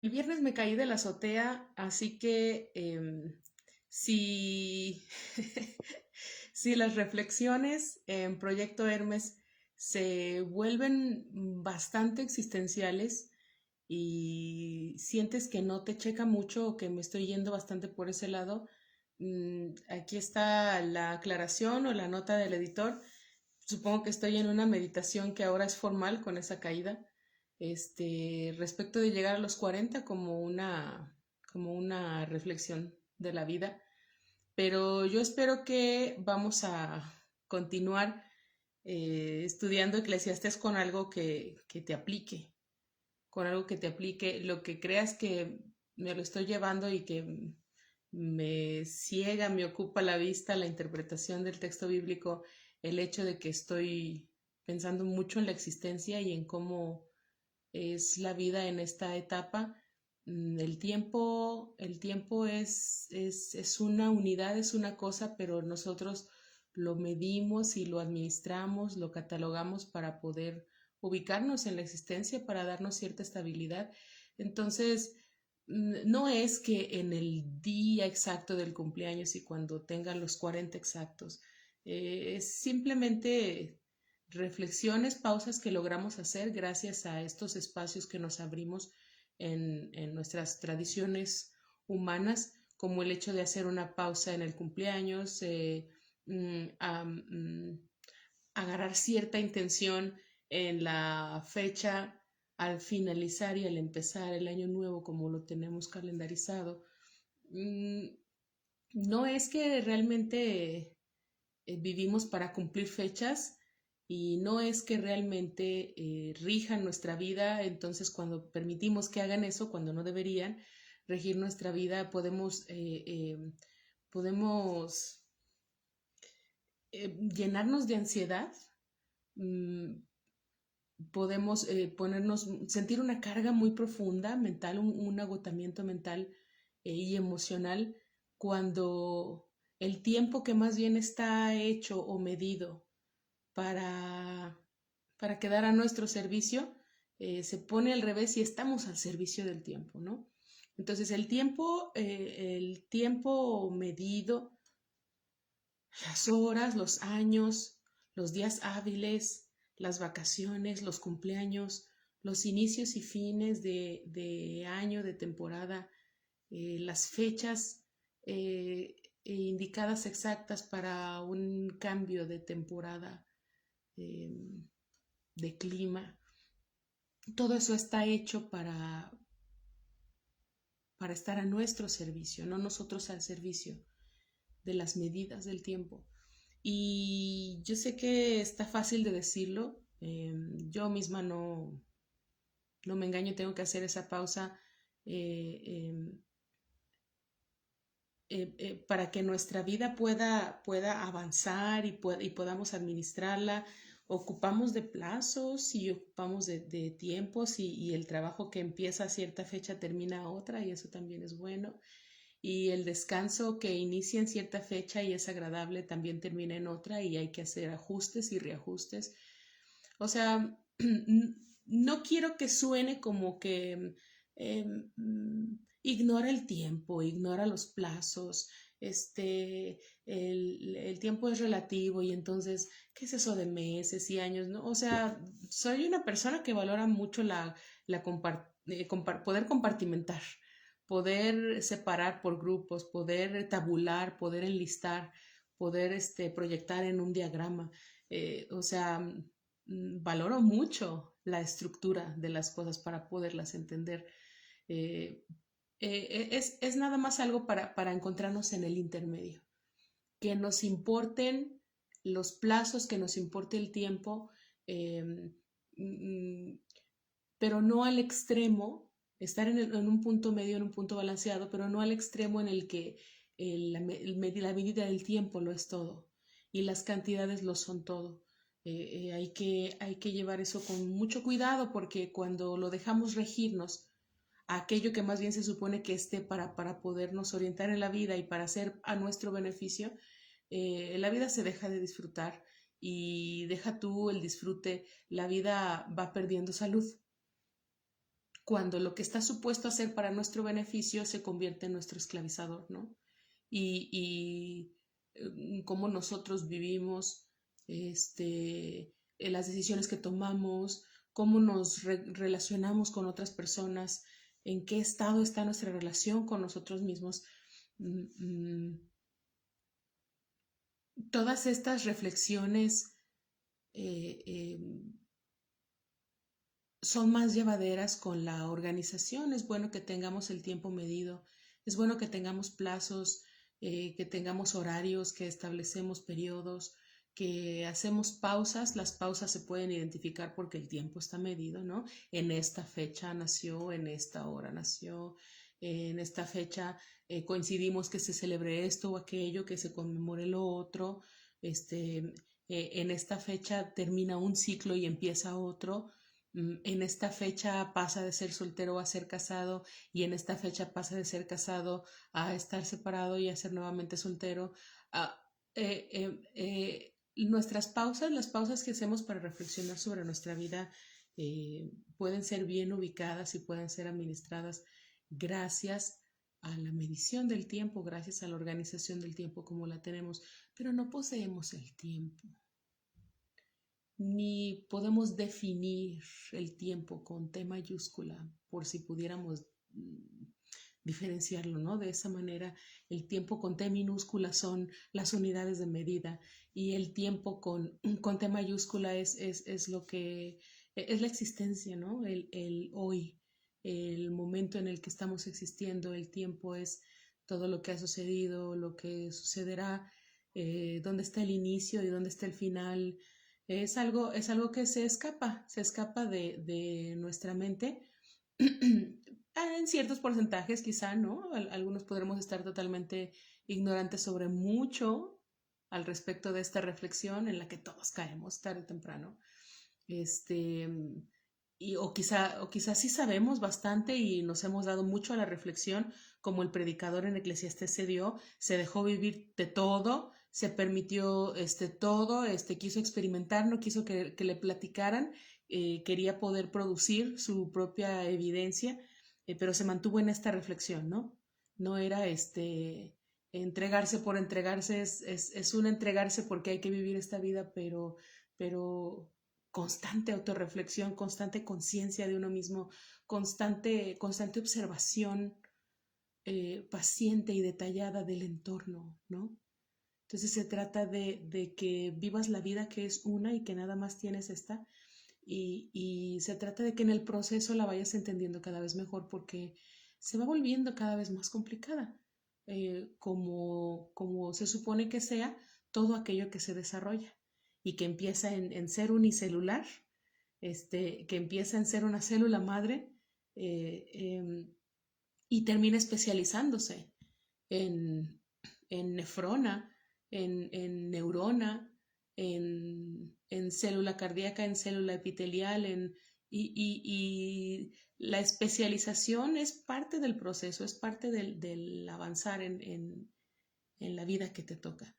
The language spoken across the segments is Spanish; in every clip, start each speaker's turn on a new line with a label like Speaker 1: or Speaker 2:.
Speaker 1: El viernes me caí de la azotea, así que si, si las reflexiones en Proyecto Hermes se vuelven bastante existenciales y sientes que no te checa mucho o que me estoy yendo bastante por ese lado, aquí está la aclaración o la nota del editor. Supongo que estoy en una meditación que ahora es formal con esa caída, respecto de llegar a los 40 como una reflexión de la vida. Pero yo espero que vamos a continuar estudiando Eclesiastés con algo que te aplique, con algo que te aplique, lo que creas que me lo estoy llevando y que me ciega, me ocupa la vista, la interpretación del texto bíblico, el hecho de que estoy pensando mucho en la existencia y en cómo es la vida en esta etapa. El tiempo es una unidad, es una cosa, pero nosotros lo medimos y lo administramos, lo catalogamos para poder ubicarnos en la existencia, para darnos cierta estabilidad. Entonces, no es que en el día exacto del cumpleaños y cuando tengan los 40 exactos, es simplemente reflexiones, pausas que logramos hacer gracias a estos espacios que nos abrimos en nuestras tradiciones humanas, como el hecho de hacer una pausa en el cumpleaños, mm, a, mm, agarrar cierta intención en la fecha al finalizar y al empezar el año nuevo como lo tenemos calendarizado. Mm, no es que realmente vivimos para cumplir fechas y no es que realmente rijan nuestra vida, entonces cuando permitimos que hagan eso, cuando no deberían regir nuestra vida, podemos llenarnos de ansiedad, mm, podemos sentir una carga muy profunda mental, un agotamiento mental y emocional cuando el tiempo que más bien está hecho o medido para, para quedar a nuestro servicio, se pone al revés y estamos al servicio del tiempo, ¿no? Entonces el tiempo medido, las horas, los años, los días hábiles, las vacaciones, los cumpleaños, los inicios y fines de año, de temporada, las fechas indicadas exactas para un cambio de temporada, eh, de clima, todo eso está hecho para estar a nuestro servicio, no nosotros al servicio de las medidas del tiempo. Y yo sé que está fácil de decirlo, yo misma no me engaño, tengo que hacer esa pausa eh, eh, para que nuestra vida pueda avanzar y podamos administrarla. Ocupamos de plazos y ocupamos de tiempos y el trabajo que empieza a cierta fecha termina a otra y eso también es bueno. Y el descanso que inicia en cierta fecha y es agradable también termina en otra y hay que hacer ajustes y reajustes. O sea, no quiero que suene como que eh, ignora el tiempo, ignora los plazos, el tiempo es relativo y entonces, ¿qué es eso de meses y años? ¿No? O sea, soy una persona que valora mucho poder compartimentar, poder separar por grupos, poder tabular, poder enlistar, poder proyectar en un diagrama. O sea, valoro mucho la estructura de las cosas para poderlas entender. Eh, es nada más algo para encontrarnos en el intermedio, que nos importen los plazos, que nos importe el tiempo, eh, mm, pero no al extremo, estar en un punto medio, en un punto balanceado, pero no al extremo en el que la medida del tiempo lo es todo y las cantidades lo son todo. Hay que llevar eso con mucho cuidado porque cuando lo dejamos regirnos a aquello que más bien se supone que esté para podernos orientar en la vida y para ser a nuestro beneficio, la vida se deja de disfrutar y deja tú el disfrute, la vida va perdiendo salud cuando lo que está supuesto a ser para nuestro beneficio se convierte en nuestro esclavizador, ¿no? Y cómo nosotros vivimos, las decisiones que tomamos, cómo nos relacionamos con otras personas, en qué estado está nuestra relación con nosotros mismos. Todas estas reflexiones son más llevaderas con la organización. Es bueno que tengamos el tiempo medido, es bueno que tengamos plazos, que tengamos horarios, que establecemos periodos, que hacemos pausas. Las pausas se pueden identificar porque el tiempo está medido, ¿no? En esta fecha nació, en esta hora nació, en esta fecha coincidimos que se celebre esto o aquello, que se conmemore lo otro. En esta fecha termina un ciclo y empieza otro. En esta fecha pasa de ser soltero a ser casado, y en esta fecha pasa de ser casado a estar separado y a ser nuevamente soltero. Ah, Nuestras pausas, las pausas que hacemos para reflexionar sobre nuestra vida, pueden ser bien ubicadas y pueden ser administradas gracias a la medición del tiempo, gracias a la organización del tiempo como la tenemos, pero no poseemos el tiempo, ni podemos definir el tiempo con T mayúscula, por si pudiéramos diferenciarlo, ¿no? De esa manera, el tiempo con T minúscula son las unidades de medida, y el tiempo con T mayúscula es lo que es la existencia, ¿no? El hoy, el momento en el que estamos existiendo. El tiempo es todo lo que ha sucedido, lo que sucederá, dónde está el inicio y dónde está el final. Es algo que se escapa de nuestra mente. En ciertos porcentajes quizá, ¿no? Algunos podremos estar totalmente ignorantes sobre mucho al respecto de esta reflexión en la que todos caemos tarde o temprano. O quizá sí sabemos bastante y nos hemos dado mucho a la reflexión, como el predicador en Eclesiastés se dejó vivir de todo, se permitió todo, quiso experimentar, no quiso que le platicaran, quería poder producir su propia evidencia, pero se mantuvo en esta reflexión, ¿no? No era entregarse por entregarse, es un entregarse porque hay que vivir esta vida, pero constante autorreflexión, constante conciencia de uno mismo, constante observación, paciente y detallada del entorno, ¿no? Entonces se trata de que vivas la vida que es una y que nada más tienes esta, y se trata de que en el proceso la vayas entendiendo cada vez mejor, porque se va volviendo cada vez más complicada, como se supone que sea todo aquello que se desarrolla y que empieza en ser unicelular, que empieza en ser una célula madre, eh, eh, y termina especializándose en, en nefrona, en neurona, en célula cardíaca, en célula epitelial, y la especialización es parte del proceso, es parte del avanzar en la vida que te toca.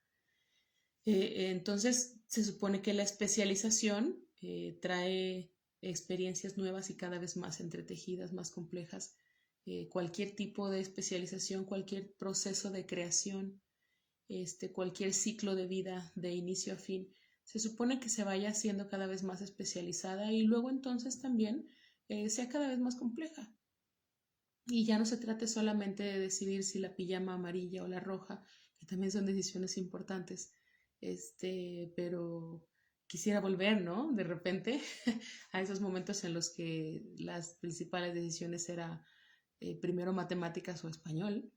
Speaker 1: Entonces, se supone que la especialización trae experiencias nuevas y cada vez más entretejidas, más complejas. Cualquier tipo de especialización, cualquier proceso de creación, cualquier ciclo de vida de inicio a fin, se supone que se vaya haciendo cada vez más especializada, y luego entonces también sea cada vez más compleja. Y ya no se trate solamente de decidir si la pijama amarilla o la roja, que también son decisiones importantes, pero quisiera volver, ¿no? De repente a esos momentos en los que las principales decisiones era primero matemáticas o español,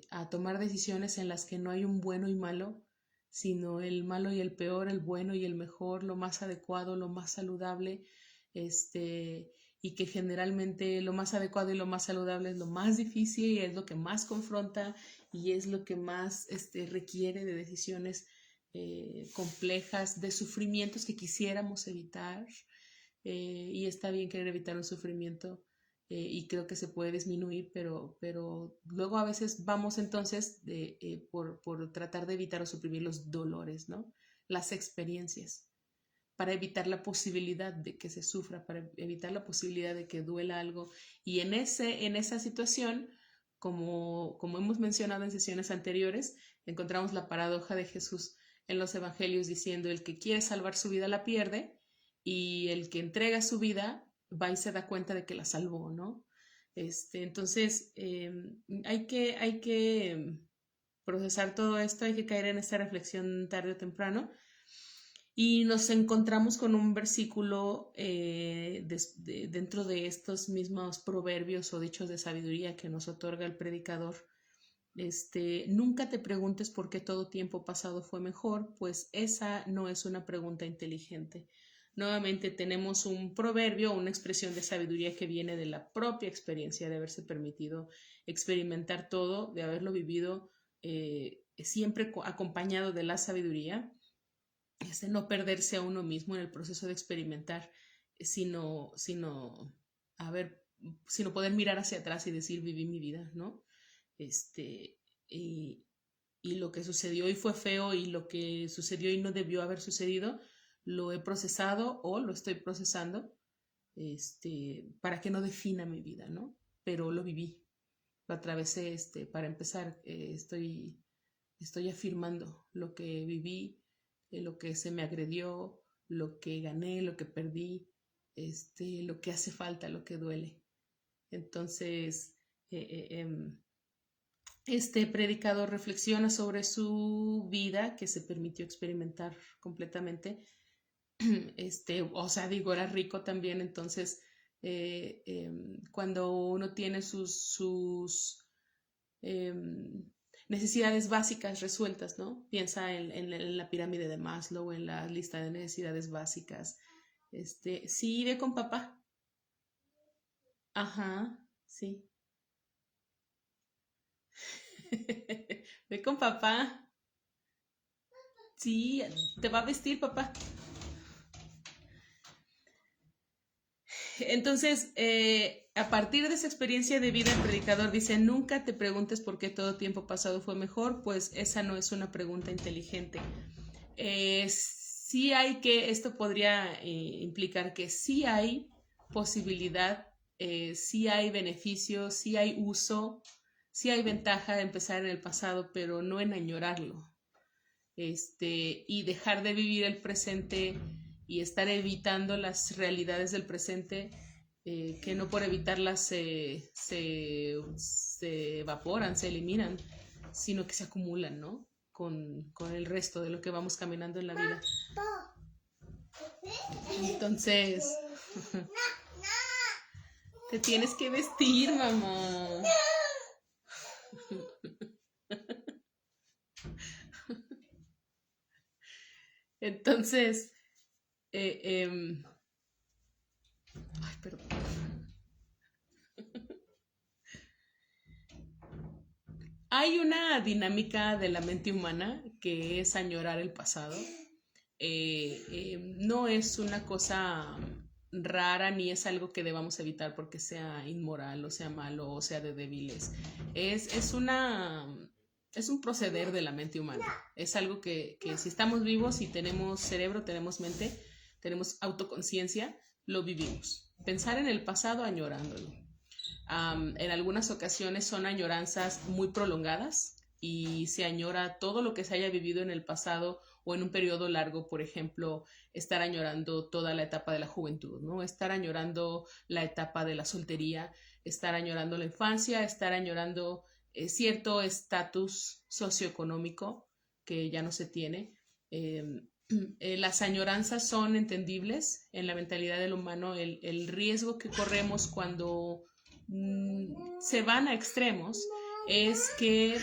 Speaker 1: a tomar decisiones en las que no hay un bueno y malo, sino el malo y el peor, el bueno y el mejor, lo más adecuado, lo más saludable, y que generalmente lo más adecuado y lo más saludable es lo más difícil y es lo que más confronta y es lo que más requiere de decisiones complejas, de sufrimientos que quisiéramos evitar. Y está bien querer evitar un sufrimiento, y creo que se puede disminuir, pero luego a veces vamos entonces por tratar de evitar o suprimir los dolores, ¿no? Las experiencias. para evitar la posibilidad de que se sufra, para evitar la posibilidad de que duela algo. Y en esa situación, como hemos mencionado en sesiones anteriores, encontramos la paradoja de Jesús en los evangelios diciendo: el que quiere salvar su vida la pierde, y el que entrega su vida va y se da cuenta de que la salvó, ¿no? Entonces, hay que procesar todo esto, hay que caer en esta reflexión tarde o temprano. Y nos encontramos con un versículo dentro de estos mismos proverbios o dichos de sabiduría que nos otorga el predicador. Nunca te preguntes por qué todo tiempo pasado fue mejor, pues esa no es una pregunta inteligente. Nuevamente tenemos un proverbio, una expresión de sabiduría que viene de la propia experiencia de haberse permitido experimentar todo, de haberlo vivido siempre acompañado de la sabiduría. No perderse a uno mismo en el proceso de experimentar, sino poder mirar hacia atrás y decir: viví mi vida, ¿no? Y, y lo que sucedió y fue feo, y lo que sucedió y no debió haber sucedido, lo he procesado o lo estoy procesando, para que no defina mi vida, ¿no? Pero lo viví, lo atravesé, para empezar, estoy afirmando lo que viví, lo que se me agredió, lo que gané, lo que perdí, lo que hace falta, lo que duele. Entonces, este predicador reflexiona sobre su vida que se permitió experimentar completamente. Era rico también. Entonces, cuando uno tiene sus necesidades básicas resueltas, ¿no? Piensa en la pirámide de Maslow, en la lista de necesidades básicas. Sí, ve con papá. Ajá, sí. Ve con papá. Sí, te va a vestir papá. Entonces, a partir de esa experiencia de vida, el predicador dice: nunca te preguntes por qué todo tiempo pasado fue mejor, pues esa no es una pregunta inteligente. Esto podría implicar que sí hay posibilidad, sí hay beneficio, sí hay uso, sí hay ventaja de empezar en el pasado, pero no en añorarlo. Y dejar de vivir el presente y estar evitando las realidades del presente, que no por evitarlas se evaporan, se eliminan, sino que se acumulan, ¿no? Con el resto de lo que vamos caminando en la vida. Entonces, te tienes que vestir, mamá. Entonces, ay, perdón. Hay una dinámica de la mente humana que es añorar el pasado. No es una cosa rara, ni es algo que debamos evitar porque sea inmoral o sea malo o sea de débiles. Es un proceder de la mente humana. Es algo que si estamos vivos y tenemos cerebro, tenemos mente, tenemos autoconciencia, lo vivimos. Pensar en el pasado añorándolo. En algunas ocasiones son añoranzas muy prolongadas y se añora todo lo que se haya vivido en el pasado o en un periodo largo. Por ejemplo, estar añorando toda la etapa de la juventud, ¿no? Estar añorando la etapa de la soltería, estar añorando la infancia, estar añorando cierto estatus socioeconómico que ya no se tiene. Las añoranzas son entendibles en la mentalidad del humano. El riesgo que corremos cuando se van a extremos es que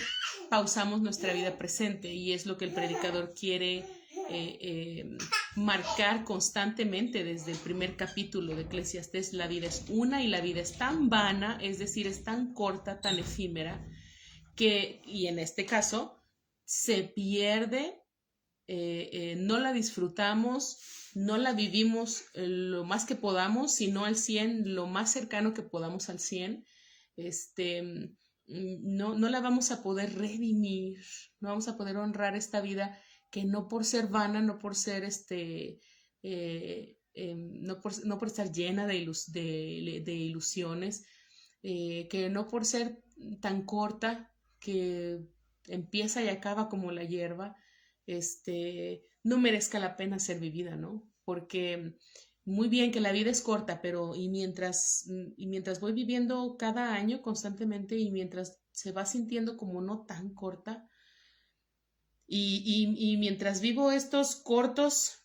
Speaker 1: pausamos nuestra vida presente, y es lo que el predicador quiere marcar constantemente desde el primer capítulo de Eclesiastés. La vida es una, y la vida es tan vana, es decir, es tan corta, tan efímera, y en este caso se pierde, no la disfrutamos, no la vivimos lo más que podamos, sino al 100, lo más cercano que podamos al 100. No la vamos a poder redimir, no vamos a poder honrar esta vida que, no por ser vana, no por ser no por estar llena de ilusiones, que no por ser tan corta que empieza y acaba como la hierba, no merezca la pena ser vivida, ¿no? Porque muy bien que la vida es corta, pero y mientras voy viviendo cada año constantemente y mientras se va sintiendo como no tan corta, y mientras vivo estas cortas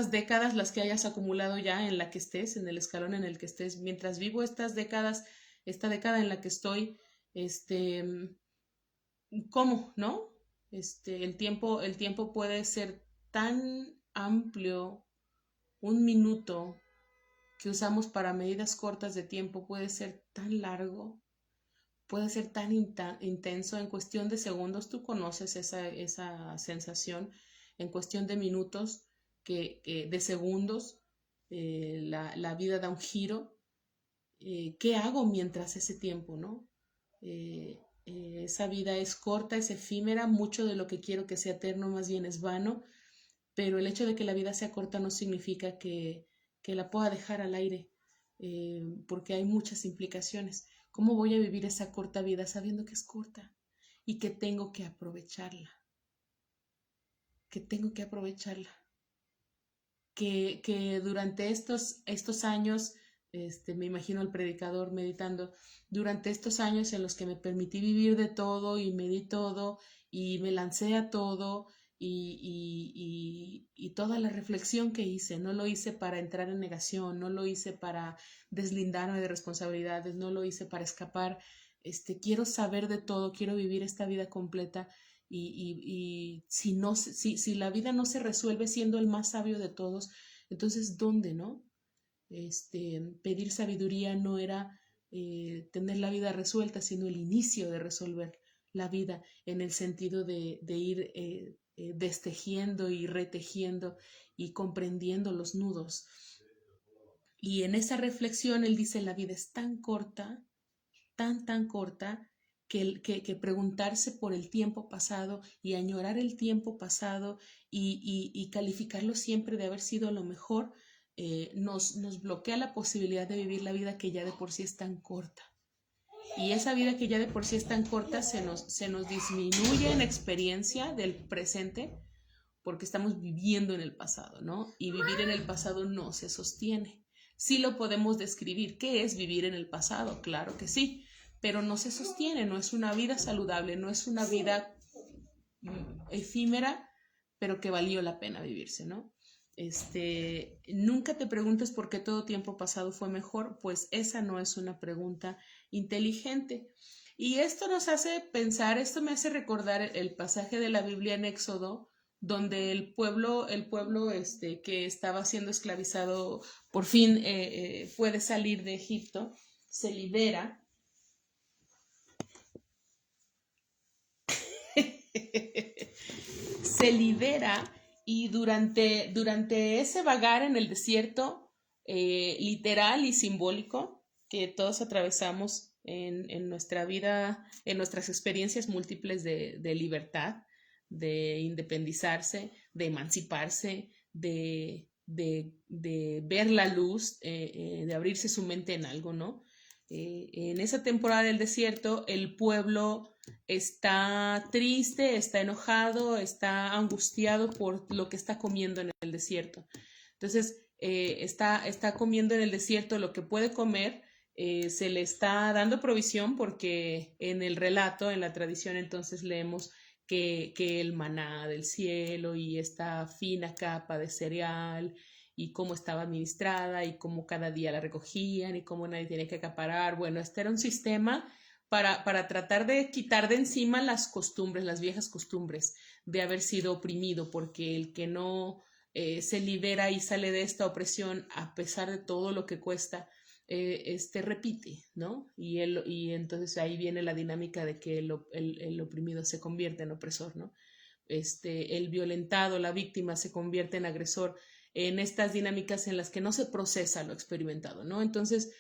Speaker 1: décadas, las que hayas acumulado ya en la que estés, en el escalón en el que estés, mientras vivo estas décadas, esta década en la que estoy, este, ¿cómo, no? El tiempo puede ser tan amplio, un minuto que usamos para medidas cortas de tiempo puede ser tan largo, puede ser tan intenso. En cuestión de segundos, tú conoces esa sensación, en cuestión de minutos, de segundos, la vida da un giro. ¿Qué hago mientras ese tiempo, no? Esa vida es corta, es efímera, mucho de lo que quiero que sea eterno más bien es vano, pero el hecho de que la vida sea corta no significa que la pueda dejar al aire, porque hay muchas implicaciones. ¿Cómo voy a vivir esa corta vida sabiendo que es corta y que tengo que aprovecharla? Que tengo que aprovecharla. Que durante estos años, me imagino al predicador meditando, durante estos años en los que me permití vivir de todo y me di todo y me lancé a todo y toda la reflexión que hice, no lo hice para entrar en negación, no lo hice para deslindarme de responsabilidades, no lo hice para escapar, quiero saber de todo, quiero vivir esta vida completa y si la vida no se resuelve siendo el más sabio de todos, entonces ¿dónde, no? Pedir sabiduría no era tener la vida resuelta, sino el inicio de resolver la vida en el sentido de ir destejiendo y retejiendo y comprendiendo los nudos. Y en esa reflexión él dice, la vida es tan corta, tan corta, que preguntarse por el tiempo pasado y añorar el tiempo pasado y calificarlo siempre de haber sido lo mejor, nos bloquea la posibilidad de vivir la vida que ya de por sí es tan corta. Y esa vida que ya de por sí es tan corta se nos disminuye en experiencia del presente porque estamos viviendo en el pasado, ¿no? Y vivir en el pasado no se sostiene. Sí lo podemos describir. ¿Qué es vivir en el pasado? Claro que sí, pero no se sostiene, no es una vida saludable, no es una vida efímera, pero que valió la pena vivirse, ¿no? Nunca te preguntes por qué todo tiempo pasado fue mejor, pues esa no es una pregunta inteligente. Y esto nos hace pensar, esto me hace recordar el pasaje de la Biblia en Éxodo, donde el pueblo que estaba siendo esclavizado por fin puede salir de Egipto, se libera. Se libera y durante ese vagar en el desierto literal y simbólico que todos atravesamos en nuestra vida, en nuestras experiencias múltiples de libertad, de independizarse, de emanciparse, de ver la luz, de abrirse su mente en algo, ¿no? En esa temporada del desierto, el pueblo está triste, está enojado, está angustiado por lo que está comiendo en el desierto. Entonces, está comiendo en el desierto lo que puede comer, se le está dando provisión porque en el relato, en la tradición, entonces leemos que el maná del cielo y esta fina capa de cereal y cómo estaba administrada y cómo cada día la recogían y cómo nadie tenía que acaparar. Bueno, este era un sistema para tratar de quitar de encima las costumbres, las viejas costumbres de haber sido oprimido, porque el que no se libera y sale de esta opresión a pesar de todo lo que cuesta, repite, ¿no? Y entonces ahí viene la dinámica de que el oprimido se convierte en opresor, ¿no? El violentado, la víctima, se convierte en agresor en estas dinámicas en las que no se procesa lo experimentado, ¿no? Entonces,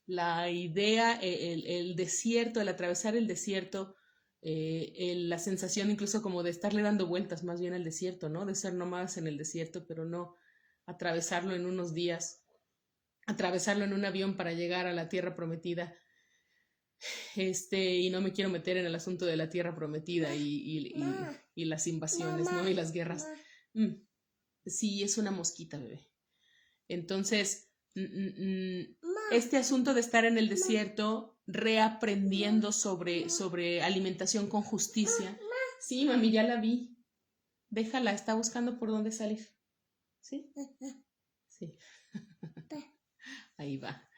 Speaker 1: la idea, el desierto, el atravesar el desierto, la sensación incluso como de estarle dando vueltas más bien al desierto, ¿no? De ser nómadas en el desierto, pero no atravesarlo en unos días, atravesarlo en un avión para llegar a la tierra prometida. Y no me quiero meter en el asunto de la tierra prometida y las invasiones, ¿no? Y las guerras. Sí, es una mosquita, bebé. Entonces, este asunto de estar en el desierto, reaprendiendo sobre alimentación con justicia. Sí, mami, ya la vi. Déjala, está buscando por dónde salir. ¿Sí? Sí. Ahí va.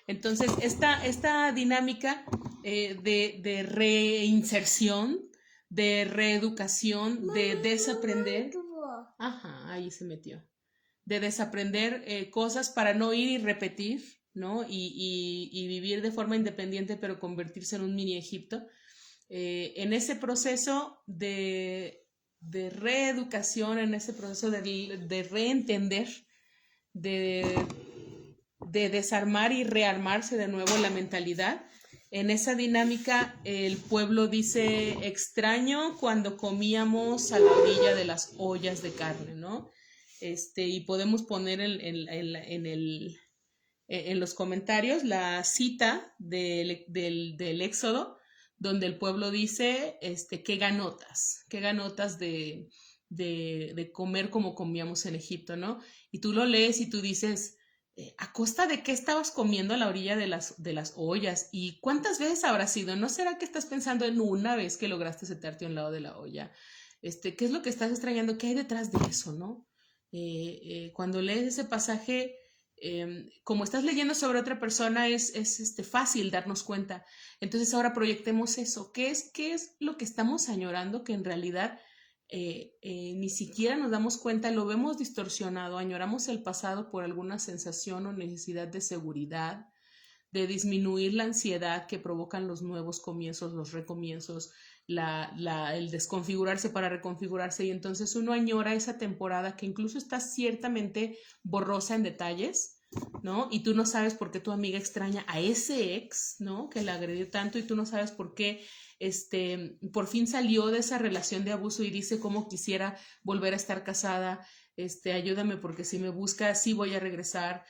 Speaker 1: Entonces, esta dinámica de reinserción, de reeducación, de desaprender. Ajá, ahí se metió. De desaprender cosas para no ir y repetir, ¿no? Y vivir de forma independiente, pero convertirse en un mini Egipto. En ese proceso de reeducación, en ese proceso de reentender, de desarmar y rearmarse de nuevo la mentalidad. En esa dinámica el pueblo dice: extraño cuando comíamos a la orilla de las ollas de carne, ¿no? Y podemos poner en los comentarios la cita del Éxodo, donde el pueblo dice, qué ganotas de comer como comíamos en Egipto, ¿no? Y tú lo lees y tú dices, ¿a costa de qué estabas comiendo a la orilla de las ollas? ¿Y cuántas veces habrá sido? ¿No será que estás pensando en una vez que lograste sentarte a un lado de la olla? ¿Qué es lo que estás extrañando? ¿Qué hay detrás de eso, no? Cuando lees ese pasaje, como estás leyendo sobre otra persona, es fácil darnos cuenta. Entonces ahora proyectemos eso. ¿Qué es lo que estamos añorando que en realidad ni siquiera nos damos cuenta? Lo vemos distorsionado, añoramos el pasado por alguna sensación o necesidad de seguridad, de disminuir la ansiedad que provocan los nuevos comienzos, los recomienzos, el desconfigurarse para reconfigurarse, y entonces uno añora esa temporada que incluso está ciertamente borrosa en detalles, ¿no? Y tú no sabes por qué tu amiga extraña a ese ex, ¿no? Que la agredió tanto, y tú no sabes por qué por fin salió de esa relación de abuso y dice cómo quisiera volver a estar casada, ayúdame porque si me busca sí voy a regresar.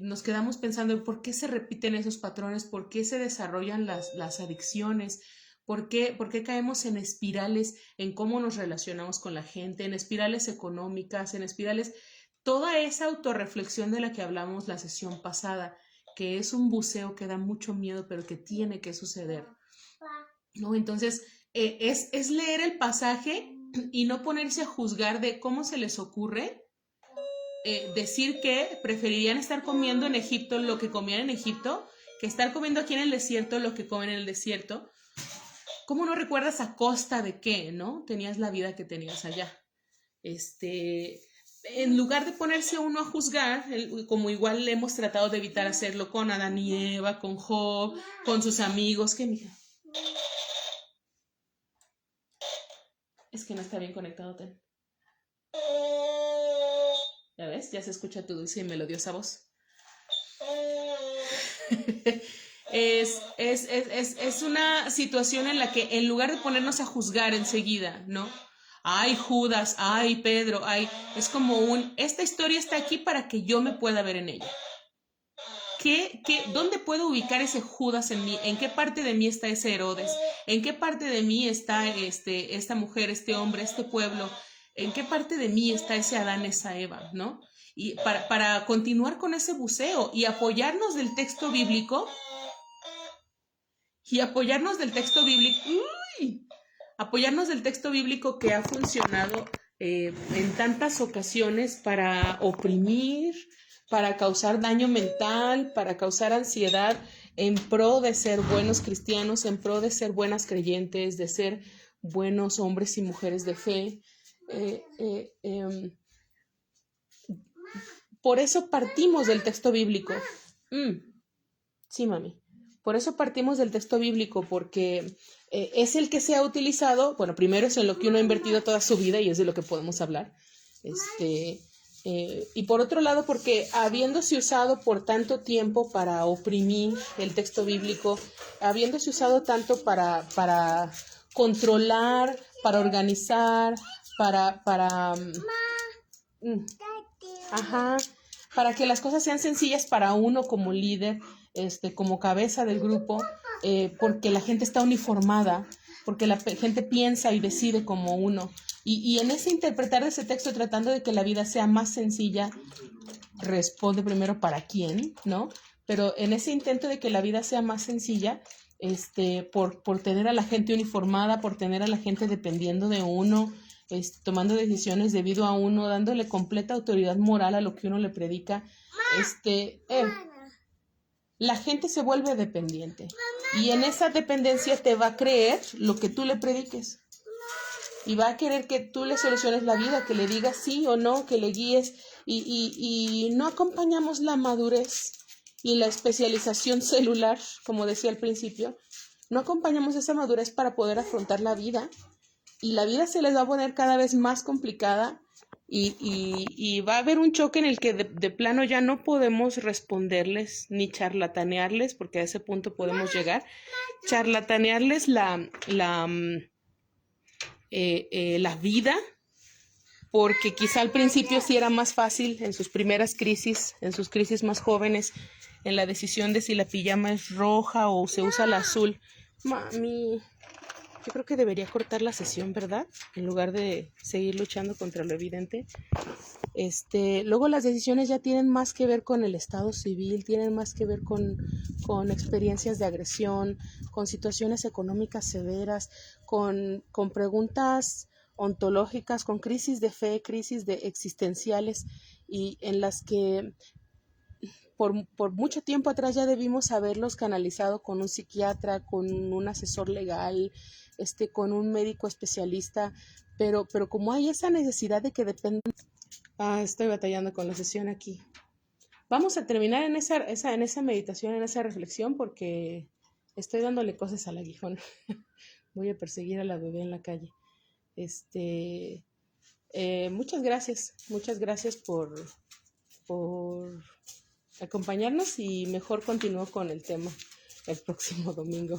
Speaker 1: Nos quedamos pensando en por qué se repiten esos patrones, por qué se desarrollan las adicciones, por qué caemos en espirales, en cómo nos relacionamos con la gente, en espirales económicas, en espirales, toda esa autorreflexión de la que hablamos la sesión pasada, que es un buceo que da mucho miedo, pero que tiene que suceder, ¿no? Entonces, es leer el pasaje y no ponerse a juzgar de cómo se les ocurre decir que preferirían estar comiendo en Egipto lo que comían en Egipto que estar comiendo aquí en el desierto lo que comen en el desierto. ¿Cómo no recuerdas a costa de qué, no? Tenías la vida que tenías allá. En lugar de ponerse uno a juzgar, como igual hemos tratado de evitar hacerlo con Adán y Eva, con Job, con sus amigos, ¿qué, mija? Es que no está bien conectado, Ten. ¿Ya ves? Ya se escucha tu dulce y melodiosa voz. Es una situación en la que en lugar de ponernos a juzgar enseguida, ¿no? Ay, Judas, ay, Pedro, ay, es como esta historia está aquí para que yo me pueda ver en ella. ¿Dónde puedo ubicar ese Judas en mí? ¿En qué parte de mí está ese Herodes? ¿En qué parte de mí está esta mujer, este hombre, este pueblo? ¿En qué parte de mí está ese Adán, esa Eva, ¿no? Y para continuar con ese buceo y apoyarnos del texto bíblico, apoyarnos del texto bíblico que ha funcionado en tantas ocasiones para oprimir, para causar daño mental, para causar ansiedad, en pro de ser buenos cristianos, en pro de ser buenas creyentes, de ser buenos hombres y mujeres de fe. Por eso partimos del texto bíblico. Sí, mami. Por eso partimos del texto bíblico, porque es el que se ha utilizado, bueno, primero es en lo que uno ha invertido toda su vida y es de lo que podemos hablar, Y por otro lado, porque habiéndose usado por tanto tiempo para oprimir el texto bíblico, habiéndose usado tanto para controlar, para organizar, para ajá, para que las cosas sean sencillas para uno como líder, como cabeza del grupo, porque la gente está uniformada, porque la gente piensa y decide como uno. Y en ese interpretar ese texto, tratando de que la vida sea más sencilla, responde primero para quién, ¿no? Pero en ese intento de que la vida sea más sencilla, por tener a la gente uniformada, por tener a la gente dependiendo de uno, tomando decisiones debido a uno, dándole completa autoridad moral a lo que uno le predica, la gente se vuelve dependiente. Y en esa dependencia te va a creer lo que tú le prediques. Y va a querer que tú le soluciones la vida, que le digas sí o no, que le guíes. Y no acompañamos la madurez y la especialización celular, como decía al principio. No acompañamos esa madurez para poder afrontar la vida. Y la vida se les va a poner cada vez más complicada. Y va a haber un choque en el que de plano ya no podemos responderles ni charlatanearles, porque a ese punto podemos llegar. Charlatanearles la vida, porque quizá al principio sí era más fácil en sus primeras crisis, en sus crisis más jóvenes, en la decisión de si la pijama es roja o se usa la azul. Mami, yo creo que debería cortar la sesión, ¿verdad? En lugar de seguir luchando contra lo evidente. Luego las decisiones ya tienen más que ver con el estado civil, tienen más que ver con experiencias de agresión, con situaciones económicas severas, con preguntas ontológicas, con crisis de fe, crisis de existenciales, y en las que por mucho tiempo atrás ya debimos haberlos canalizado con un psiquiatra, con un asesor legal, con un médico especialista, pero como hay esa necesidad de que dependan. Estoy batallando con la sesión aquí. Vamos a terminar en esa meditación, en esa reflexión, porque estoy dándole cosas al aguijón. Voy a perseguir a la bebé en la calle. Muchas gracias por acompañarnos, y mejor continúo con el tema el próximo domingo.